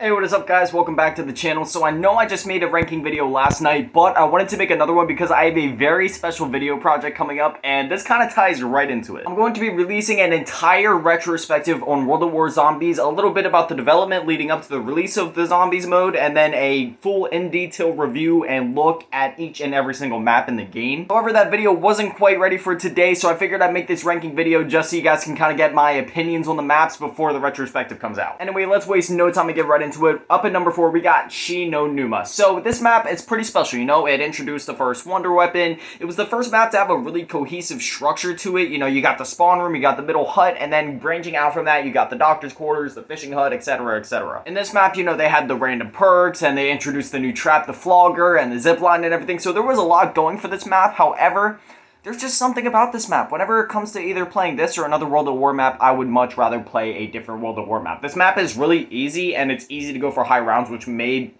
Hey, what is up guys? Welcome back to the channel. So I know I just made a ranking video last night, but I wanted to make another one because I have a very special video project coming up, and this kind of ties right into it. I'm going to be releasing an entire retrospective on World at War Zombies, a little bit about the development leading up to the release of the Zombies mode, and then a full in-detail review and look at each and every single map in the game. However, that video wasn't quite ready for today, so I figured I'd make this ranking video just so you guys can kind of get my opinions on the maps before the retrospective comes out. Anyway, let's waste no time and get right into it. Up at number 4, we got Shino Numa. So this map is pretty special, you know. It introduced the first wonder weapon. It was the first map to have a really cohesive structure to it. You know, you got the spawn room, you got the middle hut, and then branching out from that, you got the doctor's quarters, the fishing hut, etc., etc. In this map, you know, they had the random perks, and they introduced the new trap, the flogger, and the zipline and everything. So there was a lot going for this map. However, there's just something about this map. Whenever it comes to either playing this or another World at War map, I would much rather play a different World at War map. This map is really easy, and it's easy to go for high rounds, which may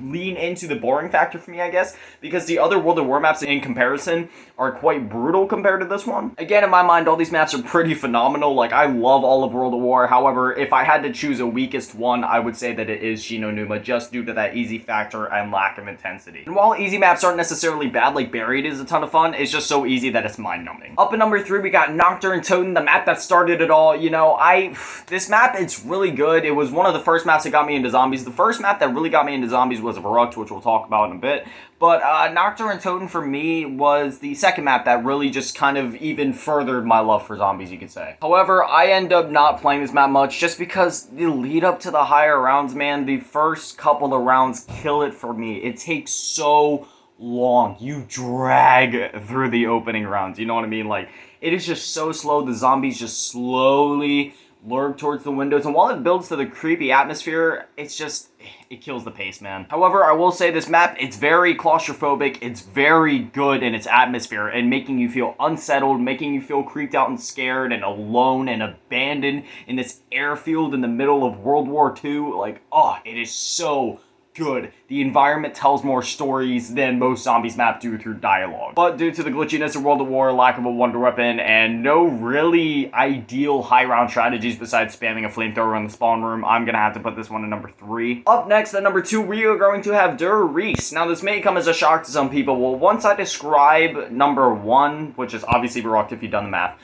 lean into the boring factor for me, I guess, because the other World at War maps in comparison are quite brutal compared to this one. Again, in my mind, all these maps are pretty phenomenal. Like, I love all of World at War. However, if I had to choose a weakest one, I would say that it is Shino Numa, just due to that easy factor and lack of intensity. And while easy maps aren't necessarily bad, like Buried is a ton of fun, it's just so easy that it's mind-numbing. Up at number 3, we got Nocturne Toten, the map that started it all. You know, this map, it's really good. It was one of the first maps that got me into zombies. The first map that really got me into zombies was Verrückt, which we'll talk about in a bit. But Nocturne Toten for me was the second map that really just kind of even furthered my love for zombies, you could say. However, I end up not playing this map much just because the lead up to the higher rounds, man, the first couple of rounds kill it for me. It takes so long. You drag through the opening rounds, you know what I mean? Like, it is just so slow. The zombies just slowly lurk towards the windows, and while it builds to the creepy atmosphere, it kills the pace, man. However, I will say this map, it's very claustrophobic. It's very good in its atmosphere and making you feel unsettled, making you feel creeped out and scared and alone and abandoned in this airfield in the middle of World War II. Like, oh, it is so good. The environment tells more stories than most zombies maps do through dialogue. But due to the glitchiness of World at War, lack of a wonder weapon, and no really ideal high round strategies besides spamming a flamethrower in the spawn room, I'm gonna have to put this one at number 3. Up next at number 2, we are going to have Der Reese. Now this may come as a shock to some people. Well, once I describe number 1, which is obviously Verrückt if you've done the math,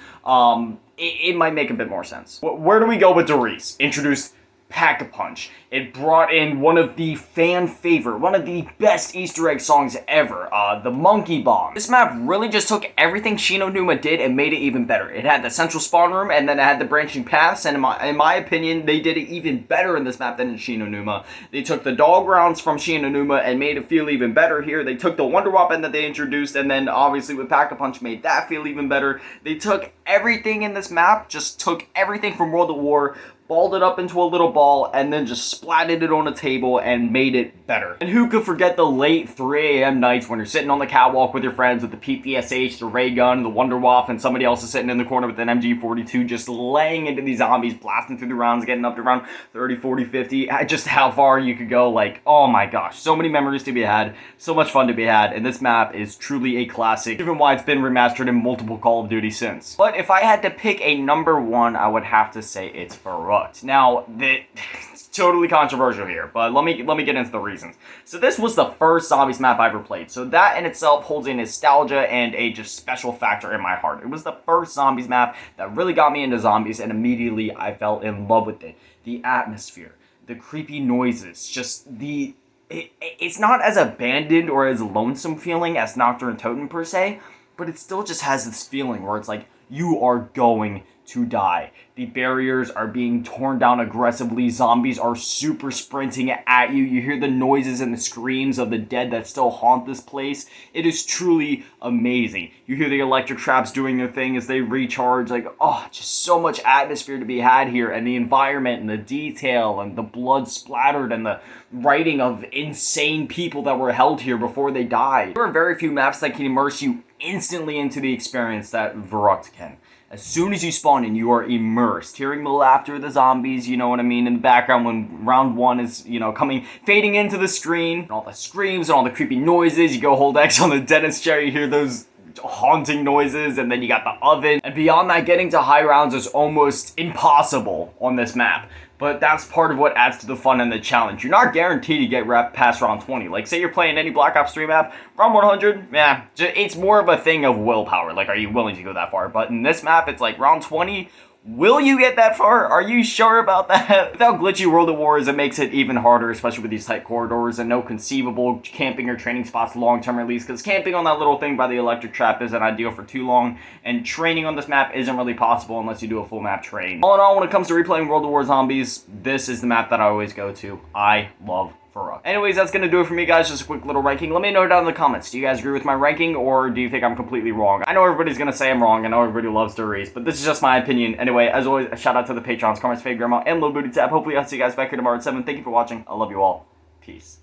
it might make a bit more sense. Where do we go with Der Reese? Introduced Pack-a-Punch. It brought in one of the fan favorite, one of the best Easter egg songs ever, the Monkey Bomb. This map really just took everything Shino Numa did and made it even better. It had the central spawn room, and then it had the branching paths, and in my opinion, they did it even better in this map than in Shino Numa. They took the dog rounds from Shino Numa and made it feel even better here. They took the wonder weapon that they introduced, and then obviously with Pack-a-Punch made that feel even better. They took everything in this map, just took everything from World at War, balled it up into a little ball, and then just splatted it on a table and made it better. And who could forget the late 3 a.m. nights when you're sitting on the catwalk with your friends with the PPSH, the ray gun, the Wunderwaffe, and somebody else is sitting in the corner with an MG42 just laying into these zombies, blasting through the rounds, getting up to around 30, 40, 50, just how far you could go. Like, oh my gosh, so many memories to be had, so much fun to be had, and this map is truly a classic, even why it's been remastered in multiple Call of Duty since. But if I had to pick a number 1, I would have to say it's Verrückt. Now, it's totally controversial here, but let me get into the reasons. So this was the first zombies map I ever played, so that in itself holds a nostalgia and a just special factor in my heart. It was the first zombies map that really got me into zombies, and immediately I fell in love with it. The atmosphere, the creepy noises, just it's not as abandoned or as lonesome feeling as Nocturne Toten per se, but it still just has this feeling where it's like, you are going to die. The barriers are being torn down aggressively. Zombies are super sprinting at you. You hear the noises and the screams of the dead that still haunt this place. It is truly amazing. You hear the electric traps doing their thing as they recharge. Like, oh, just so much atmosphere to be had here. And the environment and the detail and the blood splattered and the writing of insane people that were held here before they died. There are very few maps that can immerse you instantly into the experience that Verrückt can. As soon as you spawn in, you are immersed. Hearing the laughter of the zombies, you know what I mean, in the background when round 1 is, you know, fading into the screen. And all the screams and all the creepy noises. You go hold X on the dentist chair, you hear those haunting noises, and then you got the oven. And beyond that, getting to high rounds is almost impossible on this map. but that's part of what adds to the fun and the challenge. You're not guaranteed to get past round 20. Like, say you're playing any Black Ops 3 map, round 100, yeah, it's more of a thing of willpower. Like, are you willing to go that far? But in this map, it's like round 20, will you get that far? Are you sure about that? Without glitchy World at Wars, it makes it even harder, especially with these tight corridors and no conceivable camping or training spots long-term at least, because camping on that little thing by the electric trap isn't ideal for too long, and training on this map isn't really possible unless you do a full map train. All in all, when it comes to replaying World at War Zombies, this is the map that I always go to. I love Faruk. Anyways, that's gonna do it for me, guys. Just a quick little ranking. Let me know down in the comments. Do you guys agree with my ranking, or do you think I'm completely wrong? I know everybody's gonna say I'm wrong. I know everybody loves Duries, but this is just my opinion. Anyway, as always, a shout out to the Patrons, Fav Grandma, and Lil Bootytap. Hopefully I'll see you guys back here tomorrow at 7. Thank you for watching. I love you all. Peace.